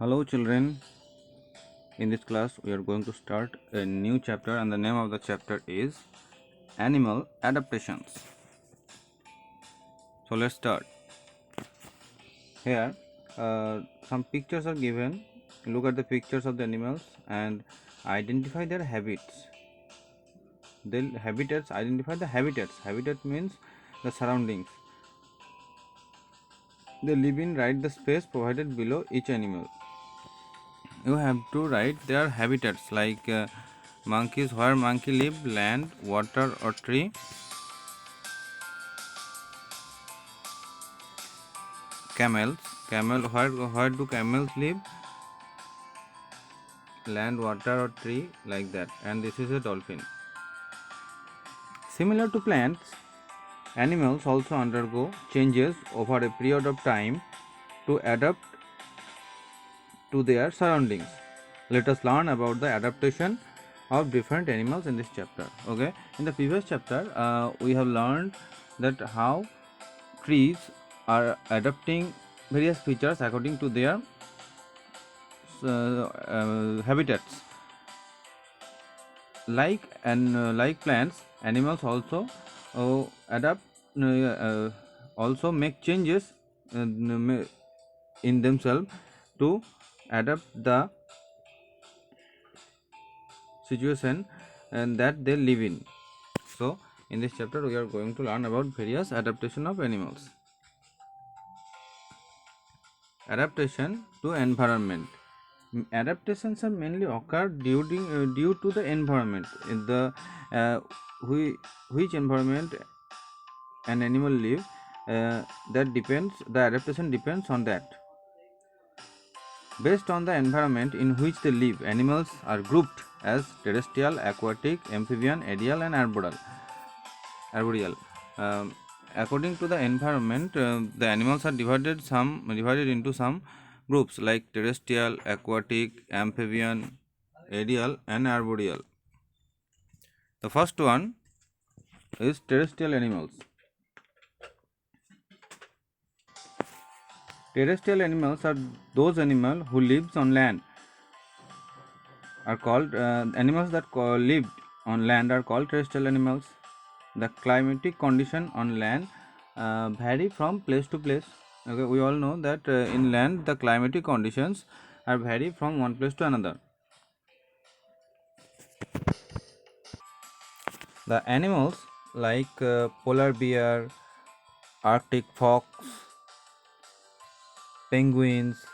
Hello, children. In this class, we are going to start a new chapter, and the name of the chapter is Animal Adaptations. So, let's start. Here, some pictures are given. Look at the pictures of the animals and identify their habits. The habitats, identify the habitats. Habitat means the surroundings. They live in, write the space provided below each animal. You have to write their habitats like monkeys, where monkey live, land, water or tree. Camels, where do camels live, land, water or tree, like that. And this is a dolphin. Similar to plants, animals also undergo changes over a period of time to adapt to their surroundings. Let us learn about the adaptation of different animals in this chapter. Okay, in the previous chapter we have learned that how trees are adapting various features according to their habitats. Like plants, animals also adapt, also make changes in themselves to adapt the situation and that they live in. So in this chapter we are going to learn about various adaptation of animals. Adaptation to environment. Adaptations are mainly occur due to the environment. In the which environment an animal live, that depends. The adaptation depends on that. Based on the environment in which they live, animals are grouped as terrestrial, aquatic, amphibian, aerial, and arboreal. According to the environment, the animals are divided into some groups like terrestrial, aquatic, amphibian, aerial, and arboreal. The first one is terrestrial animals. Terrestrial animals are those animals who lives on land. Are called animals that live on land are called terrestrial animals. The climatic condition on land vary from place to place. Okay, we all know that in land the climatic conditions are vary from one place to another. The animals like polar bear, Arctic fox, penguins,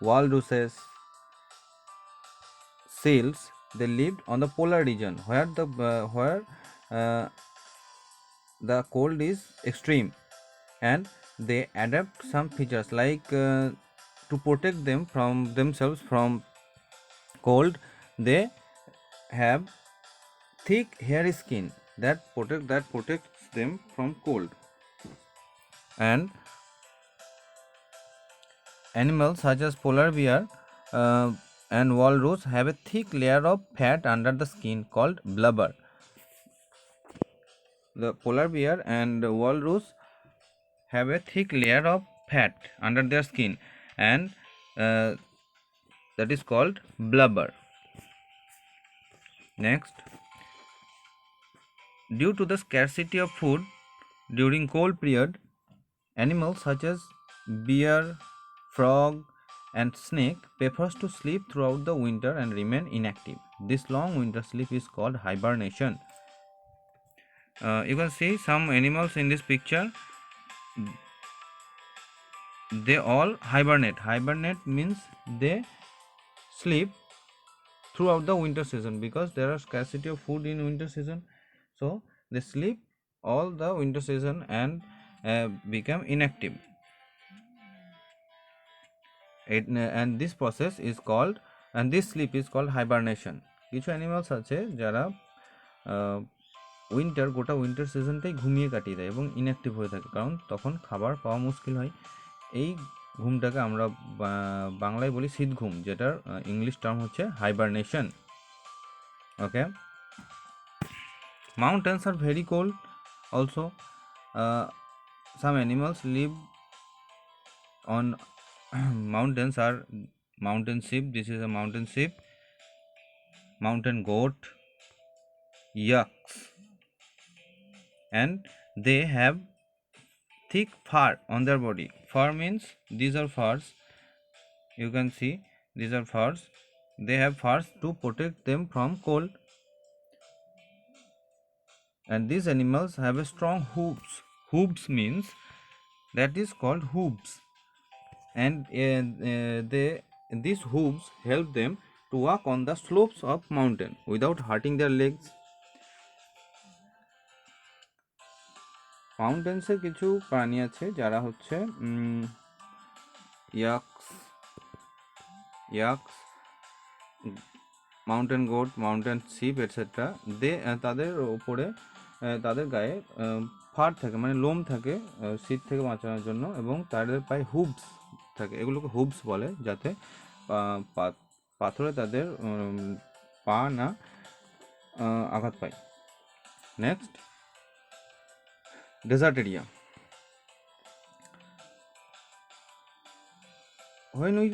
walruses, seals, they lived on the polar region where uh, the cold is extreme, and they adapt some features like to protect them from themselves from cold. They have thick hairy skin that protects them from cold. And animals such as polar bear and walrus have a thick layer of fat under the skin called blubber. The polar bear and walrus have a thick layer of fat under their skin, and uh, that is called blubber. Next, due to the scarcity of food during cold period, animals such as bear, frog, and snake prefers to sleep throughout the winter and remain inactive. This long winter sleep is called hibernation. You can see some animals in this picture. They all hibernate. Hibernate means they sleep throughout the winter season because there are scarcity of food in winter season. So they sleep all the winter season and become inactive. And this process is called, and this sleep is called hibernation. কিছু animals আছে যারা গোটা winter সিজনটাই ঘুমিয়ে কাটিয়ে দেয় এবং inactive হয়ে থাকে, কারণ তখন খাবার পাওয়া মুশকিল হয়। এই ঘুমটাকে আমরা বাংলায় বলি শীত ঘুম, যেটার ইংলিশ টার্ম হচ্ছে hibernation. Okay, mountains are very cold also. Some animals live on mountains are mountain sheep. This is a mountain sheep. Mountain goat, yaks, and they have thick fur on their body. Fur means these are furs. You can see these are furs. They have furs to protect them from cold. And these animals have a strong hooves. Hooves means that is called hooves, and these hooves help them to walk on the slopes of mountain without hurting their legs. মাউন্টেন্সের কিছু প্রাণী আছে যারা হচ্ছে yaks yaks mountain goat, mountain sheep etcetera. তাদের ওপরে তাদের গায়ে ফার থাকে, মানে লোম থাকে শীত থেকে বাঁচানোর জন্য, এবং তাদের পায়ে হুবস থাকে। এগুলোকে হুবস বলে, যাতে পাথরে তাদের পা না আঘাত পায়। Next, desert area. When we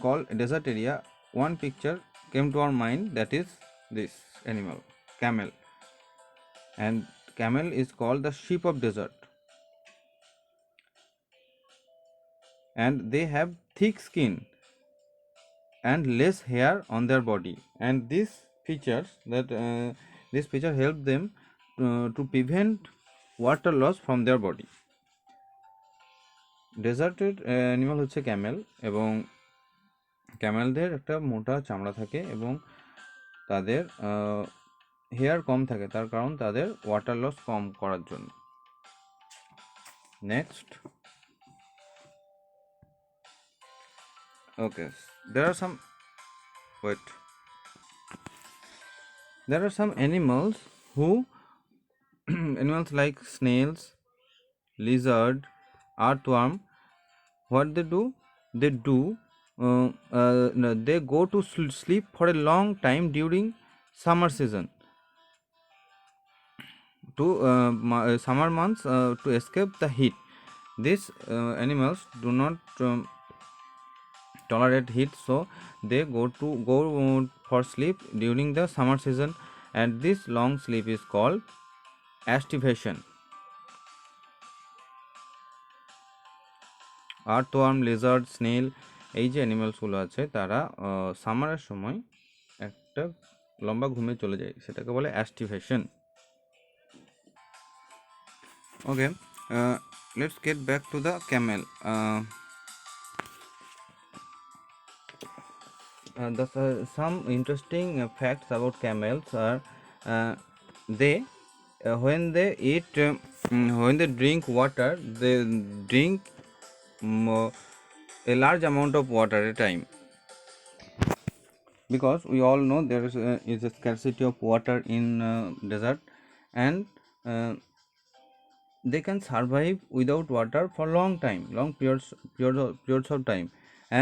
call desert area, one picture came to our mind, that is this animal, camel. And camel is called the sheep of desert, and they have thick skin and less hair on their body, and these features this feature help them to prevent water loss from their body. ডেজার্টের animal হচ্ছে camel, এবং ক্যামেলদের একটা মোটা চামড়া থাকে এবং তাদের হেয়ার কম থাকে, তার কারণ তাদের ওয়াটার লস কম করার জন্য। Next, okay, there are some animals who animals like snails, lizard, earthworm. What they do, they go to sleep for a long time during summer season, to summer months, to escape the heat. These animals do not tolerate heat, so they go for sleep during the summer season, and this long sleep is called aestivation. Earthworm, lizard, snail, এই যে অ্যানিমালসগুলো আছে তারা সামারের সময় একটা লম্বা ঘুমে চলে যায়, সেটাকে বলে aestivation. Okay, let's get back to the camel. Some interesting facts about camels are when they eat, when they drink water, they drink a large amount of water at a time, because we all know there is a scarcity of water in desert, and they can survive without water for long periods of time.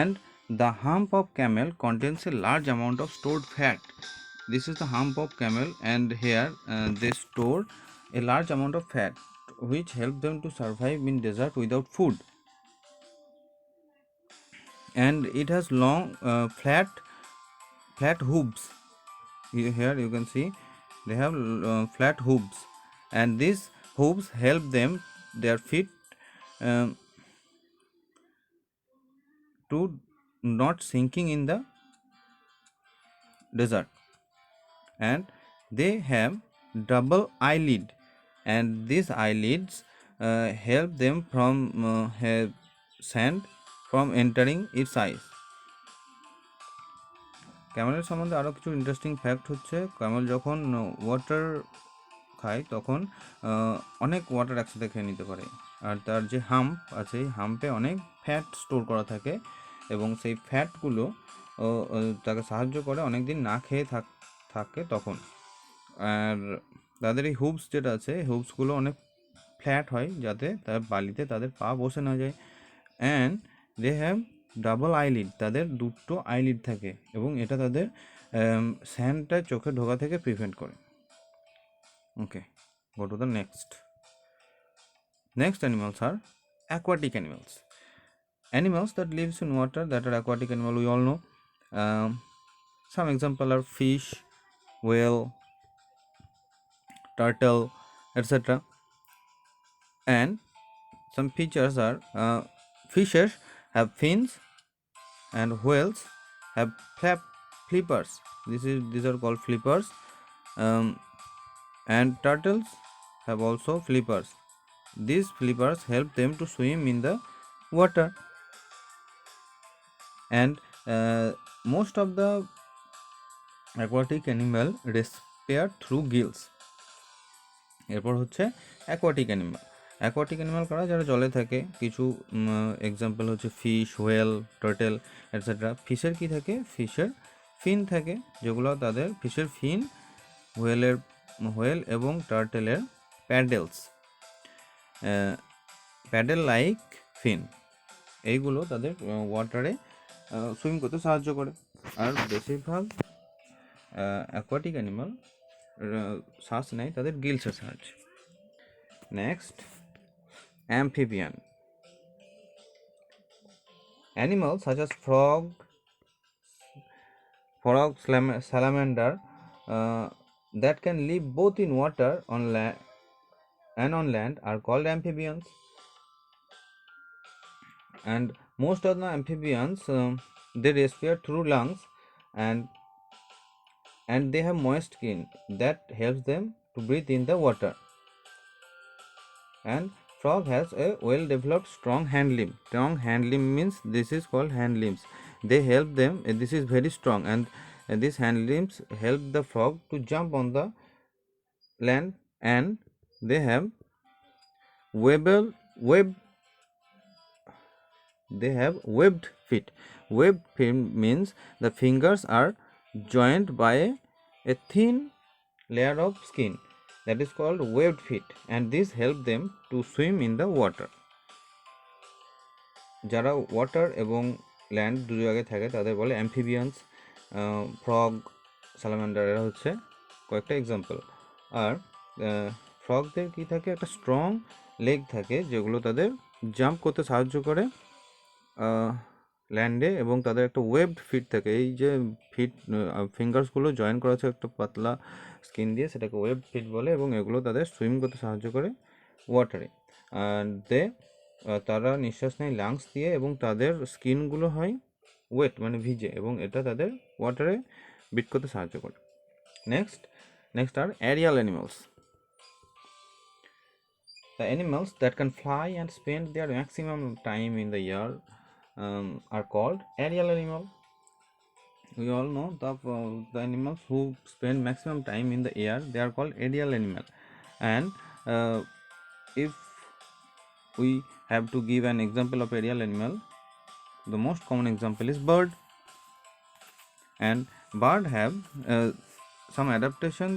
And the hump of camel contains a large amount of stored fat. This is the hump of camel, and here they store a large amount of fat which help them to survive in desert without food. And it has long flat hooves. Here you can see they have flat hooves, and these hooves help them, their feet, to not sinking in the desert. And they have double eyelid, and these eyelids help them from have sand from entering its eyes. ক্যামেলের সম্বন্ধে আরও কিছু interesting fact হচ্ছে, Camel যখন water খায় তখন অনেক water একসাথে খেয়ে নিতে পারে, আর তার যে হাম্প আছে এই হাম্পে অনেক ফ্যাট স্টোর করা থাকে, এবং সেই ফ্যাটগুলো তাকে সাহায্য করে অনেক দিন না খেয়ে থাকে তখন। আর তাদের এই হুবস যেটা আছে, হুবসগুলো অনেক ফ্ল্যাট হয় যাতে তার বালিতে তাদের পা বসে না যায়। And they have double eyelid, তাদের দুটো আইলিড থাকে, এবং এটা তাদের স্যান্ডটা চোখে ঢোকা থেকে প্রিভেন্ট করে। ওকে, go to the next animals are aquatic animals. Animals that lives in water, that are aquatic animal, we all know. Some example are fish, whale, turtle, etc. And some features are fishes have fins, and whales have flippers. These are called flippers. um, and turtles have also flippers. These flippers help them to swim in the water. And most of the aquatic animal respire through gills. এরপর হচ্ছে aquatic animal কারা, যারা জলে থাকে। কিছু example হচ্ছে fish, whale, turtle etcetera. ফিশের কি থাকে? ফিশের ফিন থাকে, যেগুলো তাদের ফিশের ফিন, হোয়েল এবং টার্টেলের প্যাডেলস, প্যাডেল লাইক ফিন, এইগুলো তাদের ওয়াটারে সুইম করতে সাহায্য করে। আর বেশিরভাগ অ্যাকোয়াটিক অ্যানিমাল শ্বাস নেয় তাদের গিলসের সাহায্যে। Next, amphibian. Animals such as salamander that can live both in water on land are called amphibians. And most of the amphibians they respire through lungs, and they have moist skin that helps them to breathe in the water. And frog has a well developed strong hand limb. Strong hand limb means this is called hand limbs. They help them, this is very strong, and these hand limbs help the frog to jump on the land. And they have webbed feet. Webbed feet means the fingers are joined by a thin layer of skin, that is called webbed feet, and this help them to swim in the water. যারা water এবং land দু জায়গায় থাকে তাদের বলে amphibians. Frog, salamander, এরা হচ্ছে কয়েকটা এক্সাম্পল। আর ফ্রগদের কি থাকে? একটা স্ট্রং লেগ থাকে, যেগুলো তাদের জাম্প করতে সাহায্য করে ল্যান্ডে, এবং তাদের একটা ওয়েবড ফিট থাকে। এই যে ফিট ফিঙ্গার্সগুলো জয়েন করা আছে একটা পাতলা স্কিন দিয়ে, সেটাকে ওয়েব ফিট বলে, এবং এগুলো তাদের সুইম করতে সাহায্য করে ওয়াটারে। আর তারা নিঃশ্বাস নেয় লাংস দিয়ে, এবং তাদের স্কিনগুলো হয় ওয়েট, মানে ভিজে, এবং এটা তাদের ওয়াটারে বিট করতে সাহায্য করে। Next are aerial animals. The animals that can fly and spend their maximum time in the air are called aerial animal. We all know the animals who spend maximum time in the air, they are called aerial animal. And if we have to give an example of aerial animal, the most common example is bird. And bird have some adaptation,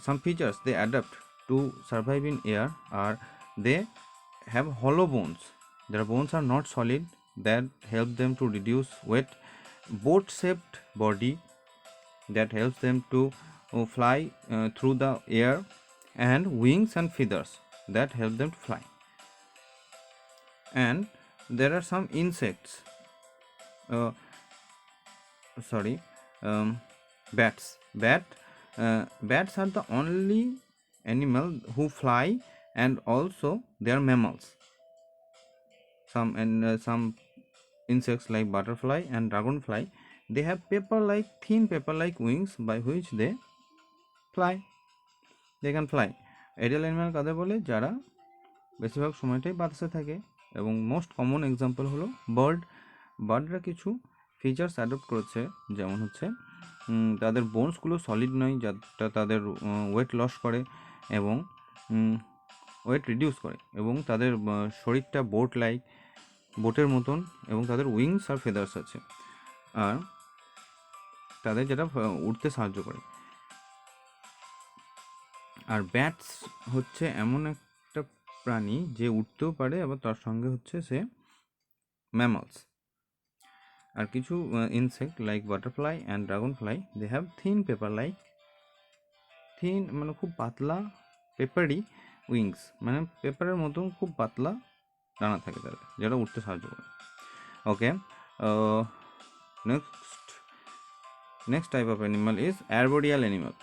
some features they adapt to survive in air are they have hollow bones. Their bones are not solid, that help them to reduce weight. Boat shaped body that helps them to fly through the air, and wings and feathers that help them to fly. And there are some insects, bats. Bats are the only animal who fly, and also they are mammals. Some insects like butterfly and dragonfly, they have thin paper like wings by which they can fly. Aerial animal কাদের বলে? যারা বেশিরভাগ সময়টাই বাতাসে থাকে। এবং most common example হলো বার্ডরা কিছু ফিচার্স অ্যাডপ্ট করেছে, যেমন হচ্ছে তাদের বোনসগুলো সলিড নয়, যাটা তাদের ওয়েট লস করে এবং ওয়েট রিডিউস করে, এবং তাদের শরীরটা বোটের মতন, এবং তাদের উইংস আর ফেদার্স আছে, আর তাদের যেটা উড়তে সাহায্য করে। আর ব্যাটস হচ্ছে এমন একটা প্রাণী যে উড়তেও পারে, আবার তার সঙ্গে হচ্ছে সে ম্যামলস। আর কিছু insect like butterfly and dragonfly, they have thin মানে খুব পাতলা পেপারি উইংস, মানে পেপারের মতন খুব পাতলা ডানা থাকে তাদের, যেটা উঠতে সাহায্য করে। ওকে, next type of animal is arboreal animal.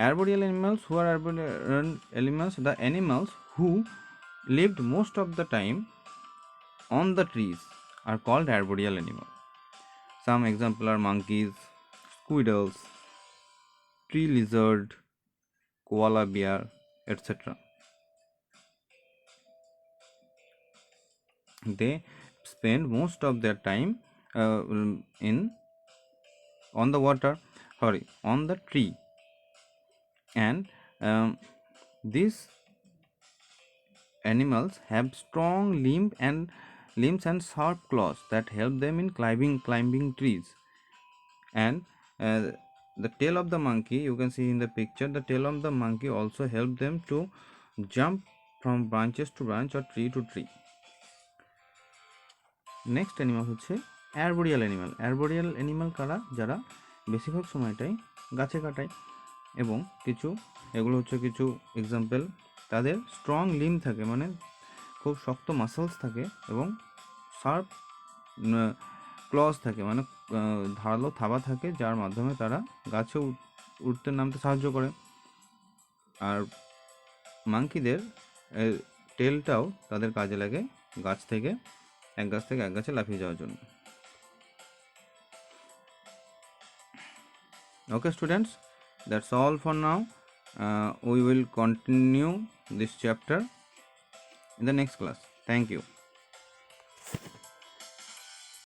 Arboreal animals, who are arboreal animals, the animals who lived most of the time on the trees are called arboreal animal. Some example are monkeys, squirrels, tree lizard, koala bear, etc. They spend most of their time in on the water, on the tree, and these animals have strong limbs and sharp claws that help them in climbing trees. And the tail of the monkey, you can see in the picture, the tail of the monkey also help them to jump from branches to branch or tree to tree. Next animal হচ্ছে অ্যারবোরিয়াল animal. অ্যারবোরিয়াল animal কারা? যারা বেশিরভাগ সময়টাই গাছে কাটায়, এবং এগুলো হচ্ছে কিছু এক্সাম্পল। তাদের স্ট্রং লিম থাকে, মানে খুব শক্ত মাসলস থাকে, এবং শার্প ক্লজ থাকে, মানে ধারালো থাবা থাকে, যার মাধ্যমে তারা গাছে উঠতে নামতে সাহায্য করে। আর মাঙ্কিদের টেলটাও তাদের কাজে লাগে এক গাছ থেকে এক গাছে লাফিয়ে যাওয়ার জন্য। Okay students, that's all for now. We will continue this chapter in the next class. Thank you.